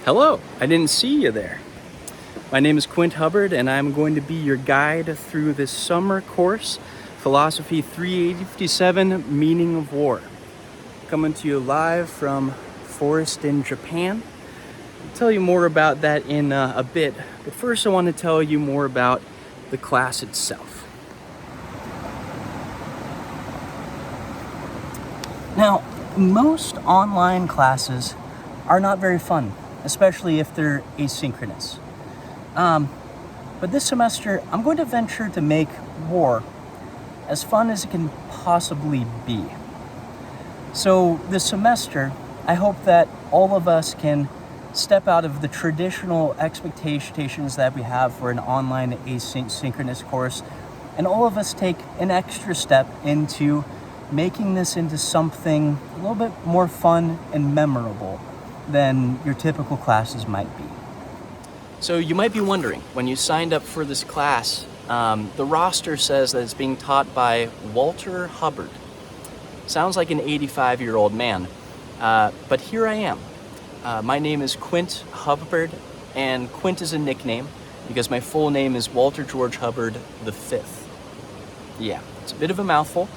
Hello, I didn't see you there. My name is Quint Hubbard, and I'm going to be your guide through this summer course, Philosophy 387, Meaning of War. Coming to you live from Forest in Japan. I'll tell you more about that in a bit, but first I want to tell you more about the class itself. Now, most online classes are not very fun, especially if they're asynchronous. But this semester, I'm going to venture to make war as fun as it can possibly be. So this semester, I hope that all of us can step out of the traditional expectations that we have for an online asynchronous course, and all of us take an extra step into making this into something a little bit more fun and memorable than your typical classes might be. So you might be wondering, when you signed up for this class, the roster says that it's being taught by Walter Hubbard. Sounds like an 85-year-old man, but here I am. My name is Quint Hubbard, and Quint is a nickname because my full name is Walter George Hubbard V. Yeah, it's a bit of a mouthful,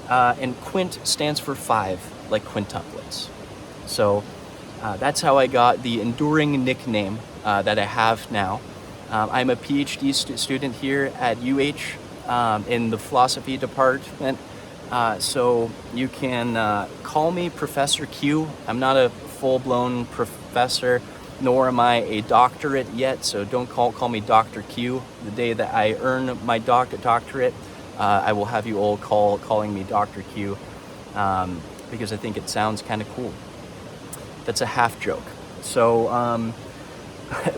and Quint stands for 5, like quintuplets. So that's how I got the enduring nickname that I have now. I'm a PhD student here at UH in the philosophy department. So you can call me Professor Q. I'm not a full-blown professor, nor am I a doctorate yet, so don't call me Dr. Q. The day that I earn my doctorate, I will have you all calling me Dr. Q, because I think it sounds kind of cool. That's a half joke. So,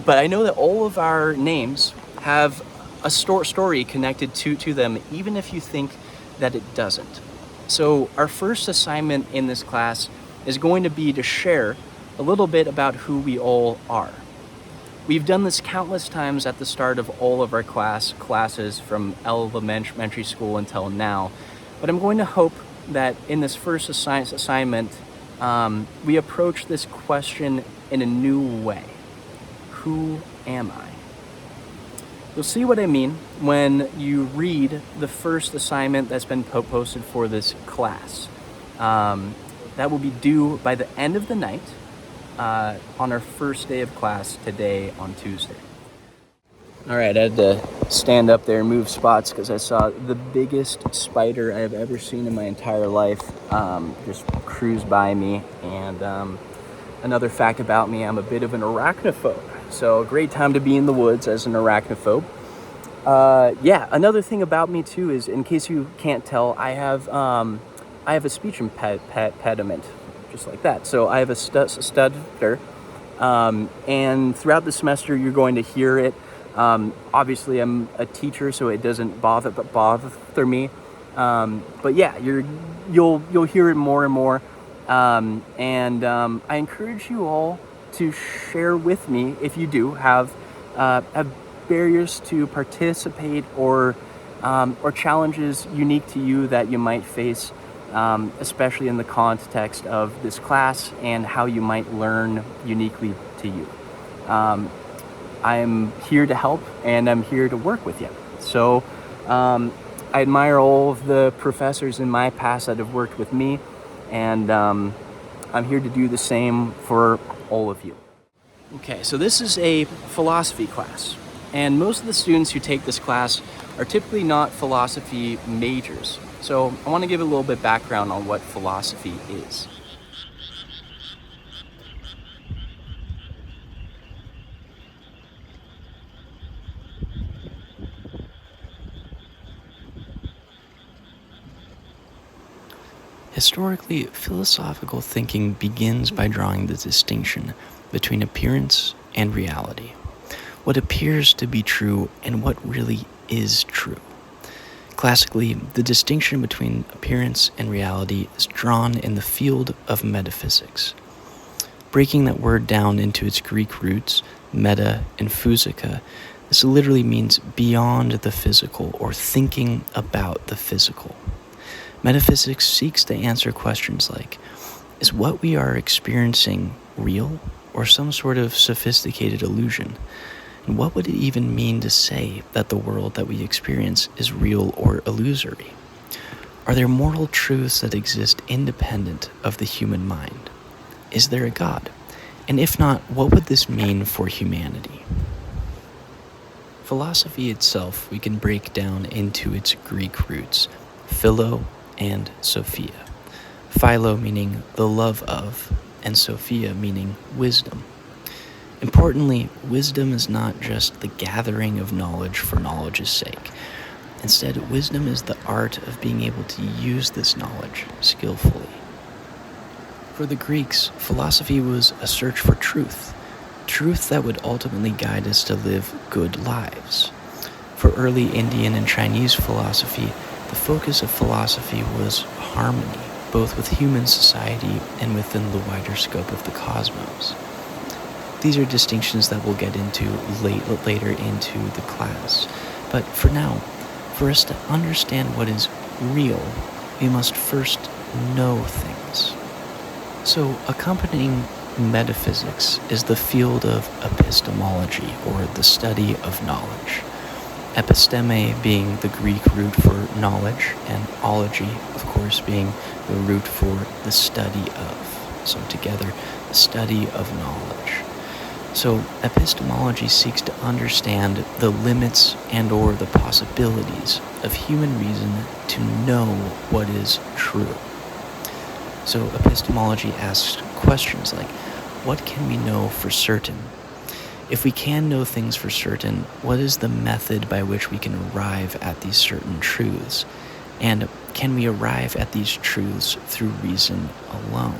but I know that all of our names have a story connected to them, even if you think that it doesn't. So our first assignment in this class is going to be to share a little bit about who we all are. We've done this countless times at the start of all of our classes from elementary school until now, but I'm going to hope that in this first assignment, we approach this question in a new way. Who am I? You'll see what I mean when you read the first assignment that's been posted for this class. That will be due by the end of the night on our first day of class today on Tuesday. All right, I had to stand up there and move spots because I saw the biggest spider I've ever seen in my entire life just cruise by me. And another fact about me, I'm a bit of an arachnophobe. So a great time to be in the woods as an arachnophobe. Another thing about me too is, in case you can't tell, I have a speech impediment, just like that. So I have a stutter, and throughout the semester you're going to hear it. Obviously I'm a teacher, so it doesn't bother me. But yeah, you'll hear it more and more. I encourage you all to share with me if you do have barriers to participate or challenges unique to you that you might face, especially in the context of this class and how you might learn uniquely to you. I'm here to help, and I'm here to work with you. So I admire all of the professors in my past that have worked with me, and I'm here to do the same for all of you. Okay, so this is a philosophy class, and most of the students who take this class are typically not philosophy majors. So I want to give a little bit background on what philosophy is. Historically, philosophical thinking begins by drawing the distinction between appearance and reality, what appears to be true and what really is true. Classically, the distinction between appearance and reality is drawn in the field of metaphysics. Breaking that word down into its Greek roots, meta and physica, this literally means beyond the physical or thinking about the physical. Metaphysics seeks to answer questions like, is what we are experiencing real or some sort of sophisticated illusion? And what would it even mean to say that the world that we experience is real or illusory? Are there moral truths that exist independent of the human mind? Is there a God? And if not, what would this mean for humanity? Philosophy itself we can break down into its Greek roots, philo and sophia. Philo meaning the love of, and sophia meaning wisdom. Importantly, wisdom is not just the gathering of knowledge for knowledge's sake. Instead, wisdom is the art of being able to use this knowledge skillfully. For the Greeks, philosophy was a search for truth that would ultimately guide us to live good lives. For early Indian and Chinese philosophy, the focus of philosophy was harmony, both with human society and within the wider scope of the cosmos. These are distinctions that we'll get into later into the class. But for now, for us to understand what is real, we must first know things. So, accompanying metaphysics is the field of epistemology, or the study of knowledge. Episteme being the Greek root for knowledge, and ology, of course, being the root for the study of. So together, the study of knowledge. So epistemology seeks to understand the limits and or the possibilities of human reason to know what is true. So epistemology asks questions like, what can we know for certain? If we can know things for certain, what is the method by which we can arrive at these certain truths? And can we arrive at these truths through reason alone?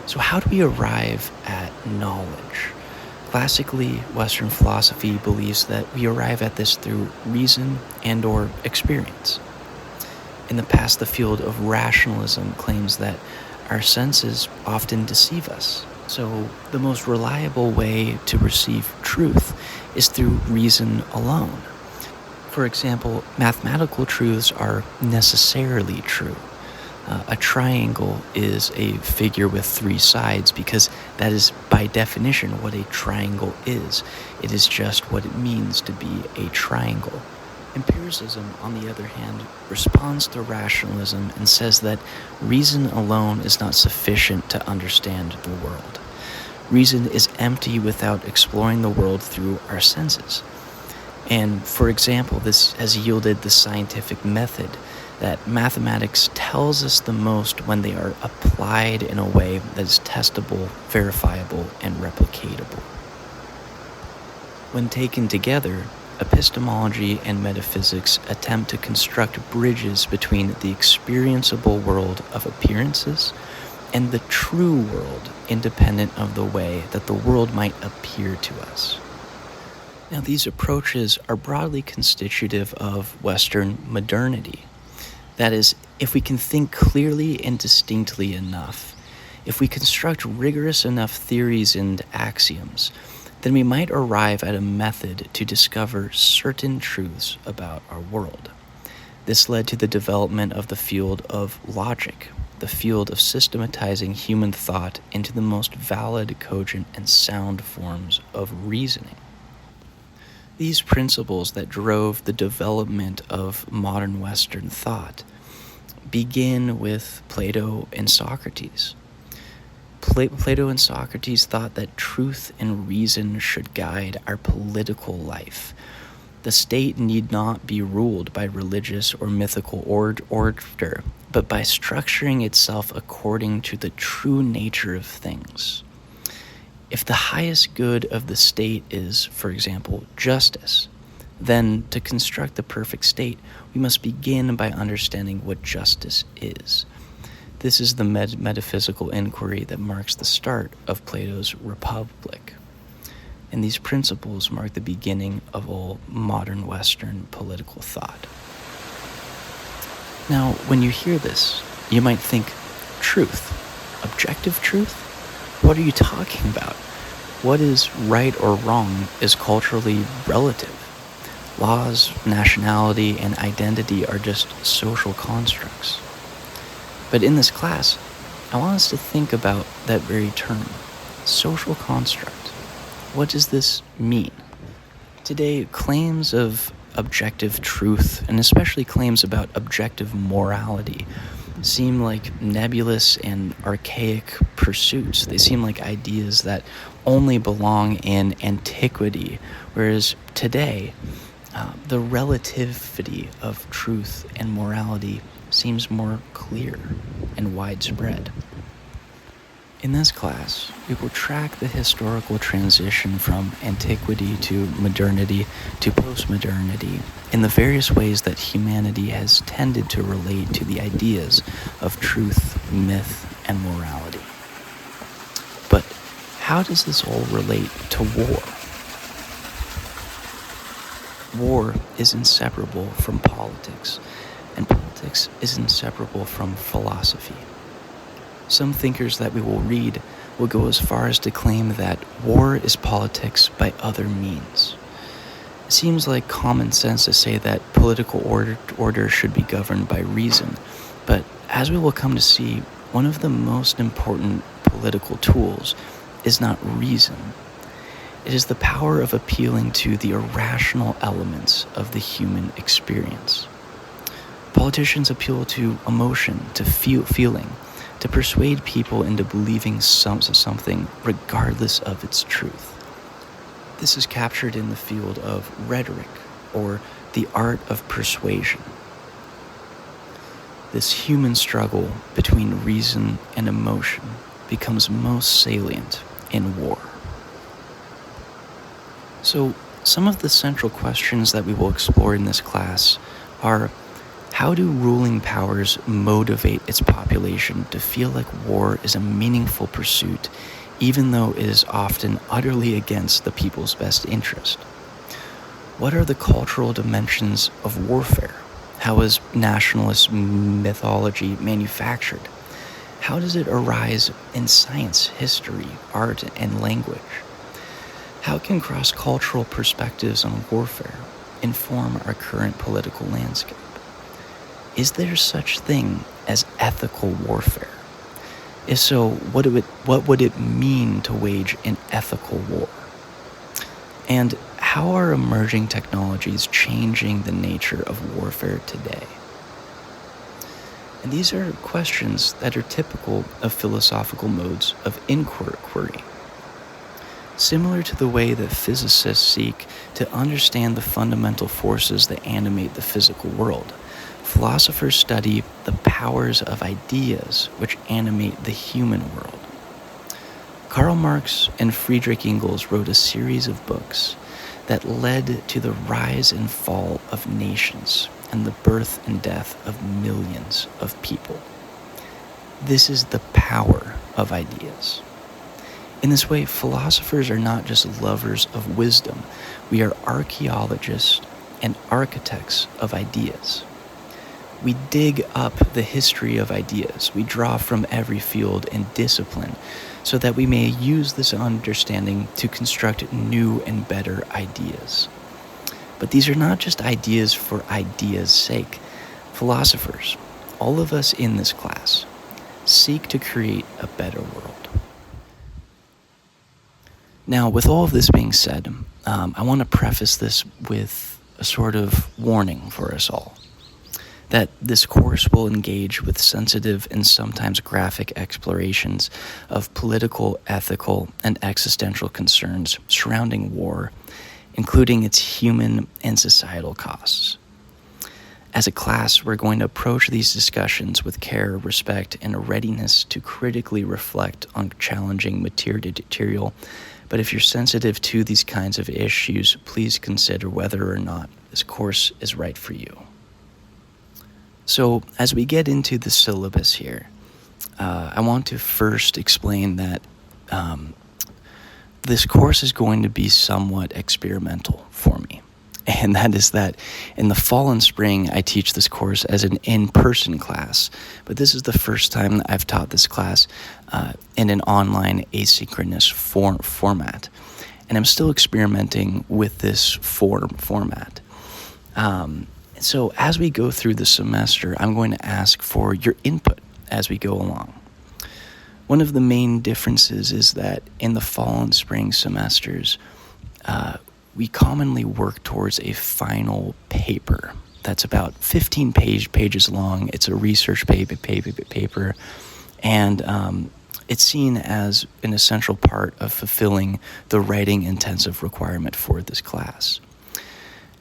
So how do we arrive at knowledge? Classically, Western philosophy believes that we arrive at this through reason and or experience. In the past, the field of rationalism claims that our senses often deceive us. So the most reliable way to receive truth is through reason alone. For example, mathematical truths are necessarily true. A triangle is a figure with three sides because that is by definition what a triangle is. It is just what it means to be a triangle. Empiricism, on the other hand, responds to rationalism and says that reason alone is not sufficient to understand the world. Reason is empty without exploring the world through our senses. And for example, this has yielded the scientific method that mathematics tells us the most when they are applied in a way that is testable, verifiable, and replicatable. When taken together, epistemology and metaphysics attempt to construct bridges between the experienceable world of appearances and the true world, independent of the way that the world might appear to us. Now, these approaches are broadly constitutive of Western modernity. That is, if we can think clearly and distinctly enough, if we construct rigorous enough theories and axioms, then we might arrive at a method to discover certain truths about our world. This led to the development of the field of logic, the field of systematizing human thought into the most valid, cogent, and sound forms of reasoning. These principles that drove the development of modern Western thought begin with Plato and Socrates. Plato and Socrates thought that truth and reason should guide our political life. The state need not be ruled by religious or mythical order, but by structuring itself according to the true nature of things. If the highest good of the state is, for example, justice, then to construct the perfect state, we must begin by understanding what justice is. This is the metaphysical inquiry that marks the start of Plato's Republic. And these principles mark the beginning of all modern Western political thought. Now, when you hear this, you might think, truth, objective truth? What are you talking about? What is right or wrong is culturally relative. Laws, nationality, and identity are just social constructs. But in this class, I want us to think about that very term, social construct. What does this mean? Today, claims of objective truth, and especially claims about objective morality, seem like nebulous and archaic pursuits. They seem like ideas that only belong in antiquity, whereas today, the relativity of truth and morality seems more clear and widespread. In this class, we will track the historical transition from antiquity to modernity to postmodernity in the various ways that humanity has tended to relate to the ideas of truth, myth, and morality. But how does this all relate to war? War is inseparable from politics, and politics is inseparable from philosophy. Some thinkers that we will read will go as far as to claim that war is politics by other means. It seems like common sense to say that political order should be governed by reason, but as we will come to see, one of the most important political tools is not reason. It is the power of appealing to the irrational elements of the human experience. Politicians appeal to emotion, to feeling, to persuade people into believing something regardless of its truth. This is captured in the field of rhetoric, or the art of persuasion. This human struggle between reason and emotion becomes most salient in war. So, some of the central questions that we will explore in this class are: how do ruling powers motivate its population to feel like war is a meaningful pursuit, even though it is often utterly against the people's best interest? What are the cultural dimensions of warfare? How is nationalist mythology manufactured? How does it arise in science, history, art, and language? How can cross-cultural perspectives on warfare inform our current political landscape? Is there such thing as ethical warfare? If so, what would it mean to wage an ethical war? And how are emerging technologies changing the nature of warfare today? And these are questions that are typical of philosophical modes of inquiry. Similar to the way that physicists seek to understand the fundamental forces that animate the physical world, philosophers study the powers of ideas which animate the human world. Karl Marx and Friedrich Engels wrote a series of books that led to the rise and fall of nations and the birth and death of millions of people. This is the power of ideas. In this way, philosophers are not just lovers of wisdom, we are archaeologists and architects of ideas. We dig up the history of ideas. We draw from every field and discipline so that we may use this understanding to construct new and better ideas. But these are not just ideas for ideas' sake. Philosophers, all of us in this class, seek to create a better world. Now, with all of this being said, I want to preface this with a sort of warning for us all. That this course will engage with sensitive and sometimes graphic explorations of political, ethical, and existential concerns surrounding war, including its human and societal costs. As a class, we're going to approach these discussions with care, respect, and a readiness to critically reflect on challenging material. But if you're sensitive to these kinds of issues, please consider whether or not this course is right for you. So, as we get into the syllabus here, I want to first explain that this course is going to be somewhat experimental for me. And that is that in the fall and spring, I teach this course as an in-person class. But this is the first time that I've taught this class in an online asynchronous format. And I'm still experimenting with this format. So as we go through the semester, I'm going to ask for your input as we go along. One of the main differences is that in the fall and spring semesters, we commonly work towards a final paper that's about 15 pages long. It's a research paper, and it's seen as an essential part of fulfilling the writing intensive requirement for this class.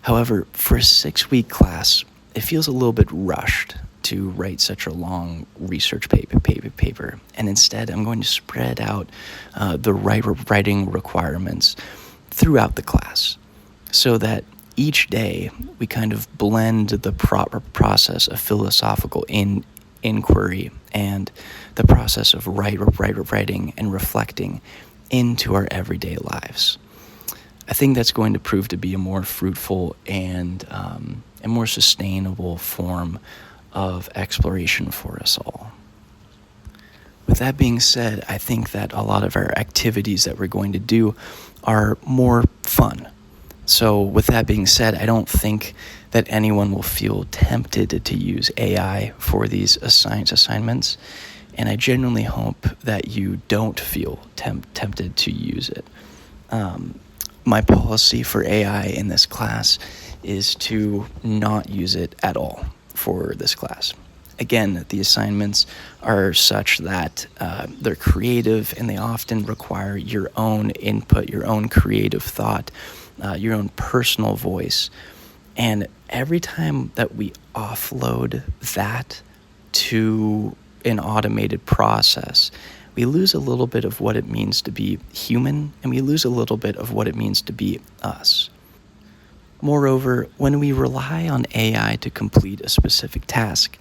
However, for a 6-week class, it feels a little bit rushed to write such a long research paper, and instead I'm going to spread out the writing requirements throughout the class so that each day we kind of blend the proper process of philosophical inquiry and the process of writing and reflecting into our everyday lives. I think that's going to prove to be a more fruitful and a more sustainable form of exploration for us all. With that being said, I think that a lot of our activities that we're going to do are more fun. So with that being said, I don't think that anyone will feel tempted to use AI for these assignments, and I genuinely hope that you don't feel tempted to use it. My policy for AI in this class is to not use it at all for this class. Again, the assignments are such that they're creative, and they often require your own input, your own creative thought, your own personal voice. And every time that we offload that to an automated process, we lose a little bit of what it means to be human, and we lose a little bit of what it means to be us. Moreover, when we rely on AI to complete a specific task,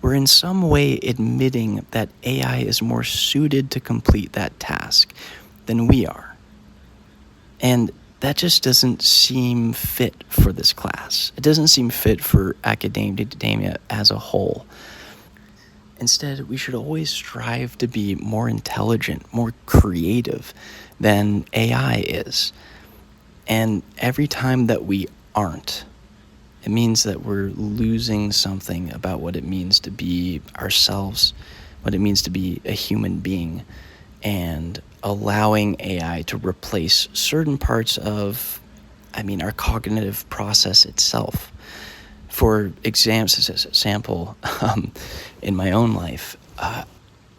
we're in some way admitting that AI is more suited to complete that task than we are. And that just doesn't seem fit for this class. It doesn't seem fit for academia as a whole. Instead, we should always strive to be more intelligent, more creative than AI is. And every time that we aren't, it means that we're losing something about what it means to be ourselves, what it means to be a human being, and allowing AI to replace certain parts of, our cognitive process itself. For example, in my own life,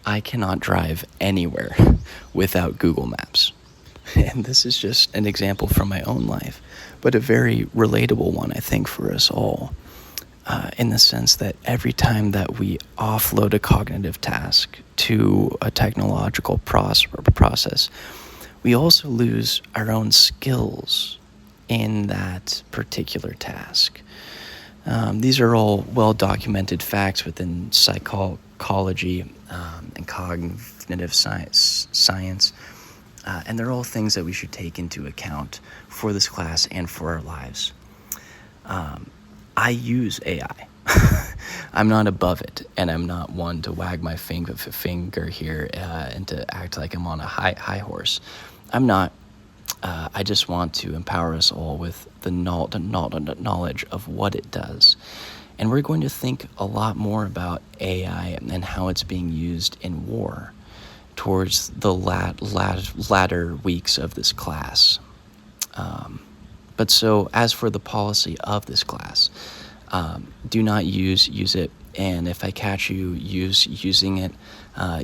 I cannot drive anywhere without Google Maps. And this is just an example from my own life, but a very relatable one, I think, for us all, in the sense that every time that we offload a cognitive task to a technological process, we also lose our own skills in that particular task. These are all well-documented facts within psychology and cognitive science, and they're all things that we should take into account for this class and for our lives. I use AI. I'm not above it, and I'm not one to wag my finger here and to act like I'm on a high horse. I'm not. I just want to empower us all with the knowledge of what it does. And we're going to think a lot more about AI and how it's being used in war towards the latter weeks of this class. But so as for the policy of this class, do not use it. And if I catch you using it,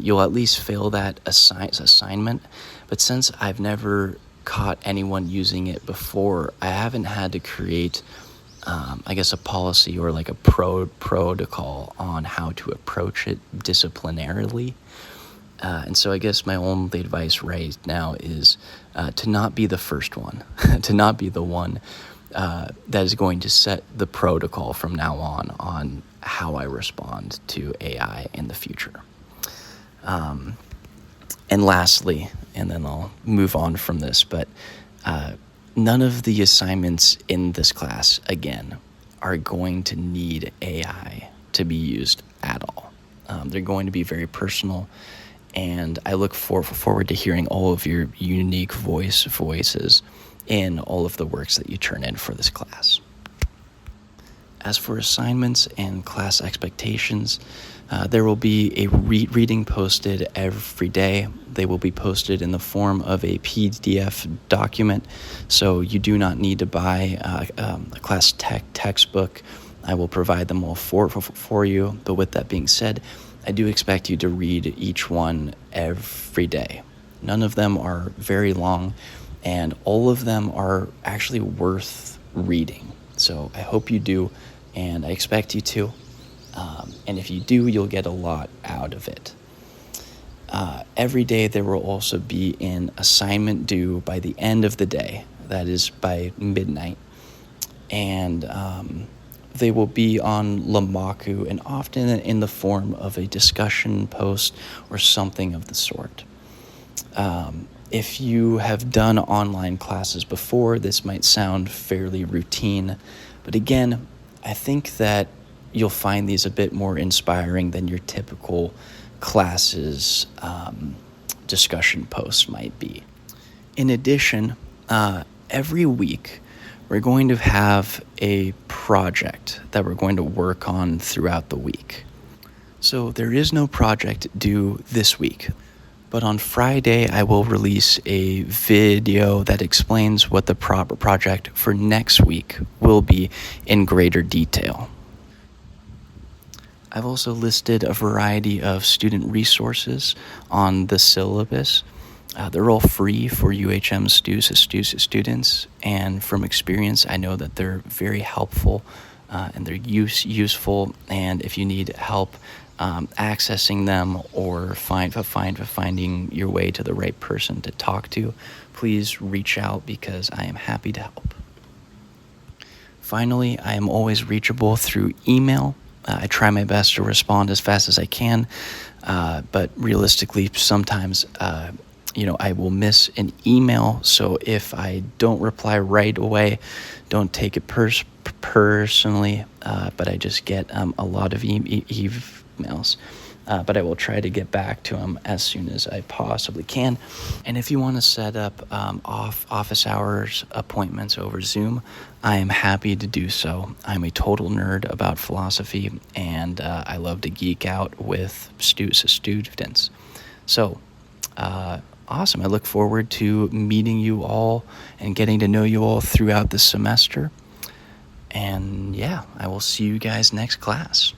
you'll at least fail that assignment. But since I've never caught anyone using it before, I haven't had to create a policy or like a protocol on how to approach it disciplinarily. And so I guess my only advice right now is to not be the first one, to not be the one that is going to set the protocol from now on how I respond to AI in the future. And lastly, and then I'll move on from this, but none of the assignments in this class, again, are going to need AI to be used at all. They're going to be very personal, and I look forward to hearing all of your unique voices in all of the works that you turn in for this class. As for assignments and class expectations, there will be a reading posted every day. They will be posted in the form of a PDF document, so you do not need to buy a class textbook. I will provide them all for you, but with that being said, I do expect you to read each one every day. None of them are very long, and all of them are actually worth reading. So I hope you do, and I expect you to. And if you do, you'll get a lot out of it. Every day there will also be an assignment due by the end of the day. That is by midnight. And they will be on Lamaku and often in the form of a discussion post or something of the sort. If you have done online classes before, this might sound fairly routine. But again, I think that you'll find these a bit more inspiring than your typical classes discussion posts might be. In addition, every week we're going to have a project that we're going to work on throughout the week. So there is no project due this week, but on Friday I will release a video that explains what the project for next week will be in greater detail. I've also listed a variety of student resources on the syllabus. They're all free for UHM students, and from experience, I know that they're very helpful and they're useful. And if you need help accessing them or finding your way to the right person to talk to, please reach out because I am happy to help. Finally, I am always reachable through email. I try my best to respond as fast as I can, but realistically, sometimes, I will miss an email. So if I don't reply right away, don't take it personally, but I just get a lot of emails. But I will try to get back to them as soon as I possibly can. And if you want to set up office hours appointments over Zoom, I am happy to do so. I'm a total nerd about philosophy, and I love to geek out with students. So, awesome. I look forward to meeting you all and getting to know you all throughout the semester. And yeah, I will see you guys next class.